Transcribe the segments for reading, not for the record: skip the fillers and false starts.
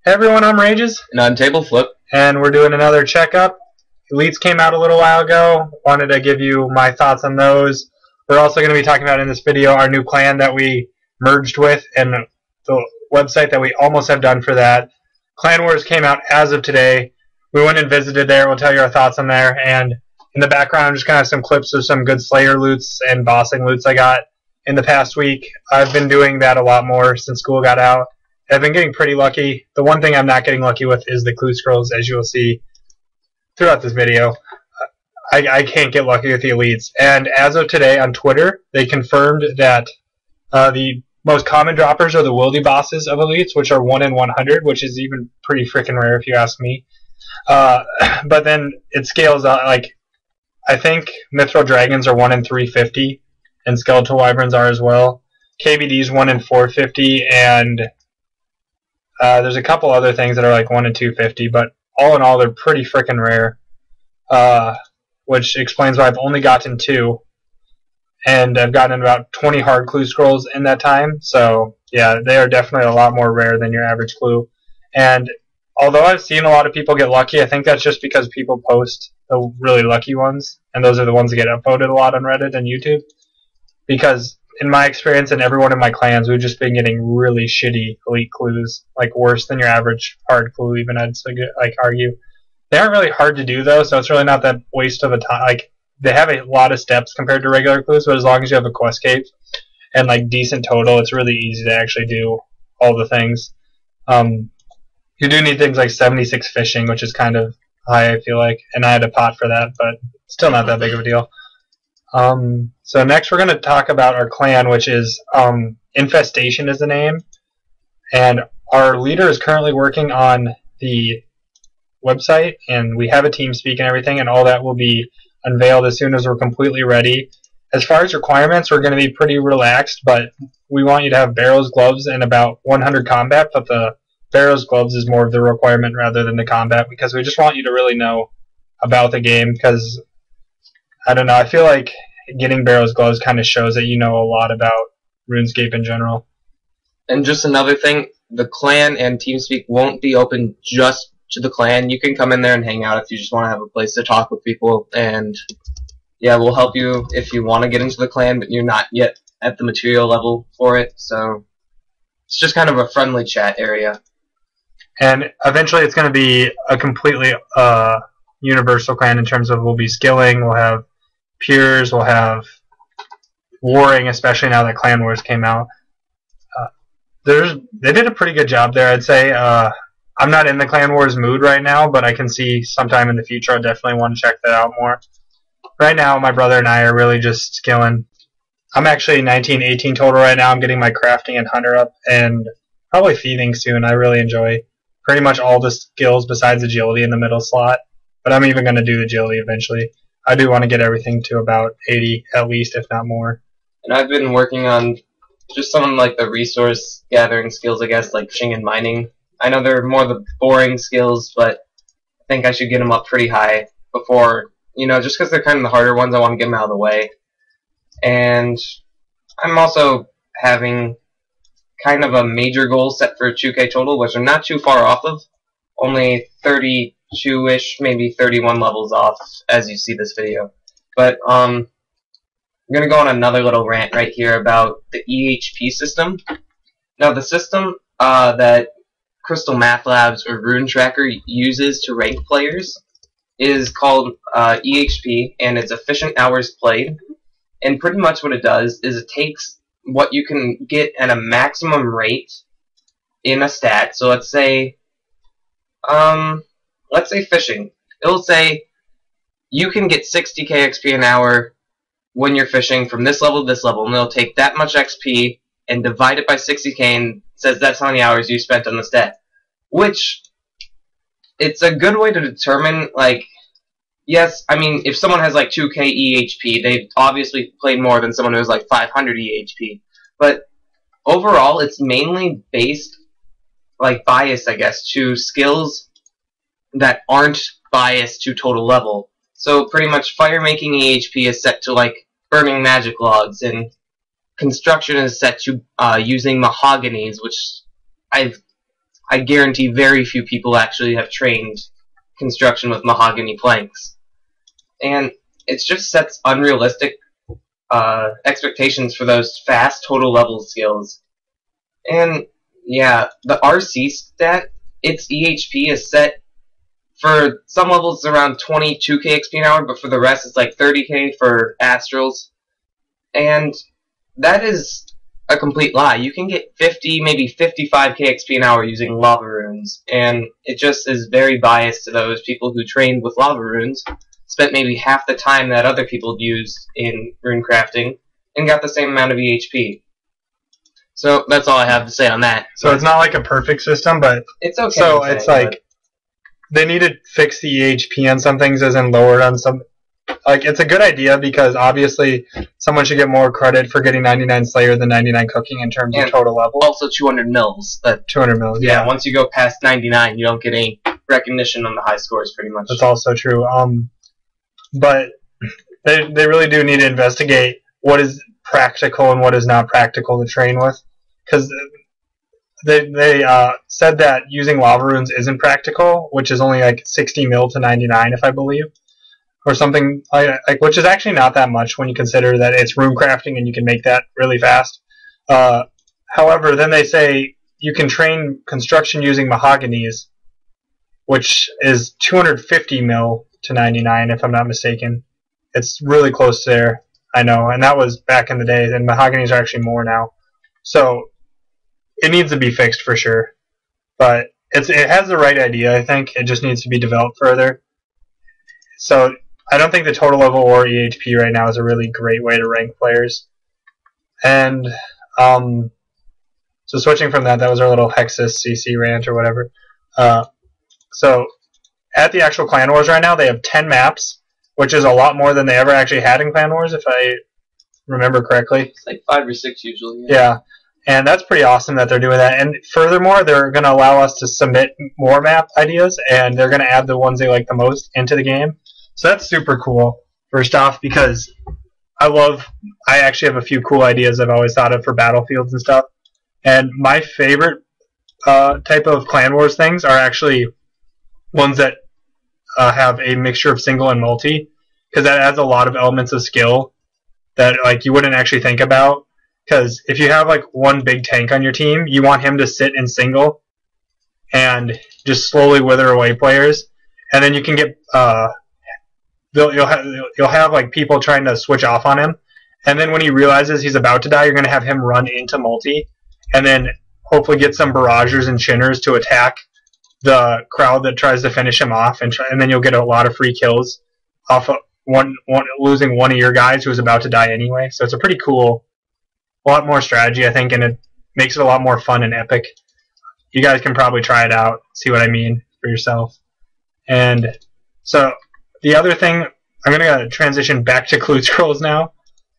Hey everyone, I'm Rages. And I'm Table Flip. And we're doing another checkup. Elites came out a little while ago. Wanted to give you my thoughts on those. We're also going to be talking about in this video our new clan that we merged with and the website that we almost have done for that. Clan Wars came out as of today. We went and visited there. We'll tell you our thoughts on there. And in the background, just kind of some clips of some good Slayer loots and bossing loots I got in the past week. I've been doing that a lot more since school got out. I've been getting pretty lucky. The one thing I'm not getting lucky with is the clue scrolls, as you will see throughout this video. I can't get lucky with the elites. And as of today on Twitter, they confirmed that the most common droppers are the wildy bosses of elites, which are 1 in 100, which is even pretty freaking rare if you ask me. But then it scales out. Like, I think Mithril Dragons are 1 in 350, and Skeletal Wyverns are as well. KBD's 1 in 450, and there's a couple other things that are like 1 in 250, but all in all, they're pretty freaking rare, which explains why I've only gotten 2, and I've gotten about 20 hard clue scrolls in that time. So yeah, they are definitely a lot more rare than your average clue. And although I've seen a lot of people get lucky, I think that's just because people post the really lucky ones, and those are the ones that get upvoted a lot on Reddit and YouTube. Because in my experience and everyone in my clans, we've just been getting really shitty elite clues, like worse than your average hard clue. Even I'd argue they aren't really hard to do though, so it's really not that waste of a time. Like, they have a lot of steps compared to regular clues, but as long as you have a quest cape and like decent total, it's really easy to actually do all the things. You do need things like 76 fishing, which is kind of high, I feel like, and I had a pot for that, but still not that big of a deal. So next we're going to talk about our clan, which is Infestation is the name, and our leader is currently working on the website, and we have a team speak and everything, and all that will be unveiled as soon as we're completely ready. As far as requirements, we're going to be pretty relaxed, but we want you to have barrows, gloves, and about 100 combat, but the barrows, gloves is more of the requirement rather than the combat, because we just want you to really know about the game, because I don't know, I feel like getting barrows, gloves kind of shows that you know a lot about RuneScape in general. And just another thing, the clan and TeamSpeak won't be open just to the clan. You can come in there and hang out if you just want to have a place to talk with people, and yeah, we'll help you if you want to get into the clan, but you're not yet at the material level for it, so it's just kind of a friendly chat area. And eventually it's going to be a completely universal clan in terms of we'll be skilling, we'll have Pures, we'll have Warring, especially now that Clan Wars came out. They did a pretty good job there, I'd say. I'm not in the Clan Wars mood right now, but I can see sometime in the future I definitely want to check that out more. Right now, my brother and I are really just skilling. I'm actually 19, 18 total right now. I'm getting my crafting and hunter up, and probably thieving soon. I really enjoy pretty much all the skills besides agility in the middle slot, but I'm even going to do agility eventually. I do want to get everything to about 80 at least, if not more. And I've been working on just some of like the resource gathering skills, I guess, like fishing and mining. I know they're more the boring skills, but I think I should get them up pretty high before, you know, just because they're kind of the harder ones, I want to get them out of the way. And I'm also having kind of a major goal set for 2K total, which I'm not too far off of. Only 32-ish, maybe 31 levels off as you see this video. But I'm going to go on another little rant right here about the EHP system. Now the system that Crystal Math Labs or Rune Tracker uses to rank players is called EHP, and it's efficient hours played. And pretty much what it does is it takes what you can get at a maximum rate in a stat. So let's say fishing. It'll say you can get 60k XP an hour when you're fishing from this level to this level, and it'll take that much XP and divide it by 60k and says that's how many hours you spent on the stat. Which, it's a good way to determine, like, yes, I mean, if someone has like 2k EHP, they've obviously played more than someone who has like 500 EHP. But overall, it's mainly based, like, biased, I guess, to skills that aren't biased to total level. So pretty much fire making EHP is set to like burning magic logs, and construction is set to using mahoganies, which I I guarantee very few people actually have trained construction with mahogany planks. And it just sets unrealistic expectations for those fast total level skills. And yeah, the RC stat, its EHP is set for some levels around 22k XP an hour, but for the rest it's like 30k for Astrals. And that is a complete lie. You can get 50, maybe 55k XP an hour using lava runes, and it just is very biased to those people who trained with lava runes, spent maybe half the time that other people used in rune crafting, and got the same amount of EHP. So that's all I have to say on that. So it's not like a perfect system, but it's okay. So it's like they need to fix the EHP on some things, as in lower on some. Like, it's a good idea because obviously someone should get more credit for getting 99 Slayer than 99 Cooking in terms of total level. Also 200 mils. 200 mils, yeah. Once you go past 99, you don't get any recognition on the high scores, pretty much. That's also true. But they really do need to investigate what is practical and what is not practical to train with, because they said that using lava runes isn't practical, which is only like 60 mil to 99, if I believe. Or something like, which is actually not that much when you consider that it's rune crafting and you can make that really fast. However, then they say you can train construction using mahoganies, which is 250 mil to 99, if I'm not mistaken. It's really close there, I know, and that was back in the day, and mahoganies are actually more now. So it needs to be fixed for sure. But it has the right idea, I think. It just needs to be developed further. So I don't think the total level or EHP right now is a really great way to rank players. And so switching from that was our little Hexus CC rant or whatever. So at the actual Clan Wars right now, they have 10 maps, which is a lot more than they ever actually had in Clan Wars, if I remember correctly. It's like 5 or 6 usually. Yeah. And that's pretty awesome that they're doing that. And furthermore, they're going to allow us to submit more map ideas, and they're going to add the ones they like the most into the game. So that's super cool, first off, because I actually have a few cool ideas I've always thought of for battlefields and stuff. And my favorite type of Clan Wars things are actually ones that have a mixture of single and multi, because that adds a lot of elements of skill that like you wouldn't actually think about. Because if you have like one big tank on your team, you want him to sit in single and just slowly wither away players, and then you can get you'll have like people trying to switch off on him, and then when he realizes he's about to die, you're going to have him run into multi, and then hopefully get some barragers and shinners to attack the crowd that tries to finish him off, and then you'll get a lot of free kills off of losing one of your guys who's about to die anyway. So it's a pretty cool, a lot more strategy, I think, and it makes it a lot more fun and epic. You guys can probably try it out, see what I mean for yourself. And so the other thing, I'm going to transition back to Clue Scrolls now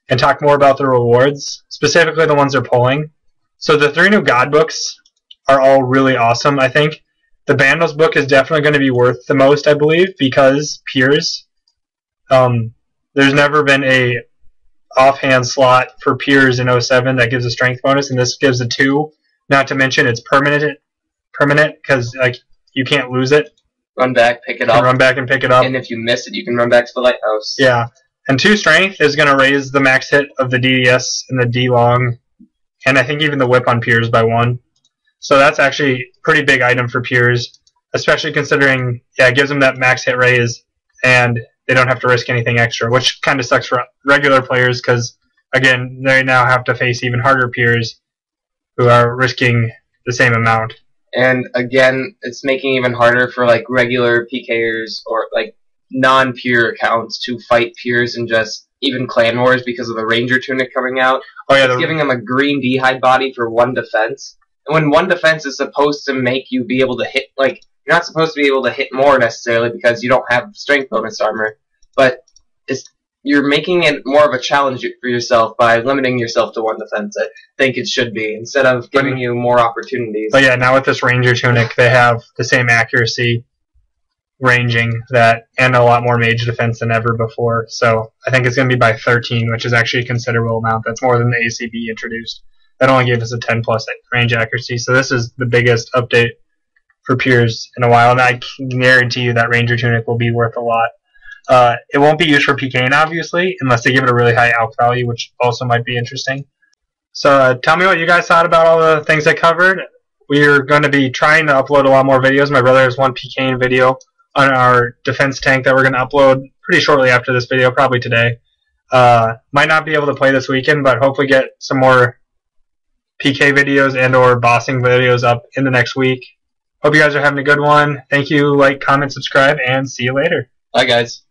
and talk more about the rewards, specifically the ones they're pulling. So the 3 new God books are all really awesome, I think. The Bandos book is definitely going to be worth the most, I believe, because Piers. There's never been a offhand slot for Piers in 07 that gives a strength bonus, and this gives a 2. Not to mention it's permanent because like you can't lose it. Run back, pick it up. Run back and pick it up. And if you miss it, you can run back to the lighthouse. Yeah. And 2 strength is going to raise the max hit of the DDS and the D-Long, and I think even the whip on Piers by 1. So that's actually a pretty big item for Piers, especially considering, it gives them that max hit raise, and they don't have to risk anything extra, which kind of sucks for regular players because, again, they now have to face even harder Piers who are risking the same amount. And again, it's making it even harder for like regular PKers or like non-peer accounts to fight peers in just even Clan Wars because of the Ranger tunic coming out. Oh yeah, it's giving them a green D-hide body for 1 defense. And when 1 defense is supposed to make you be able to hit, like, you're not supposed to be able to hit more necessarily because you don't have strength bonus armor, but you're making it more of a challenge for yourself by limiting yourself to 1 defense. I think it should be, instead of giving you more opportunities. But yeah, now with this Ranger tunic, they have the same accuracy ranging and a lot more mage defense than ever before. So I think it's going to be by 13, which is actually a considerable amount. That's more than the ACB introduced. That only gave us a 10 plus range accuracy. So this is the biggest update for peers in a while, and I can guarantee you that Ranger Tunic will be worth a lot. It won't be used for PKing, obviously, unless they give it a really high alch value, which also might be interesting. So tell me what you guys thought about all the things I covered. We're going to be trying to upload a lot more videos. My brother has one PKing video on our defense tank that we're going to upload pretty shortly after this video, probably today. Might not be able to play this weekend, but hopefully get some more PK videos and or bossing videos up in the next week. Hope you guys are having a good one. Thank you, like, comment, subscribe, and see you later. Bye, guys.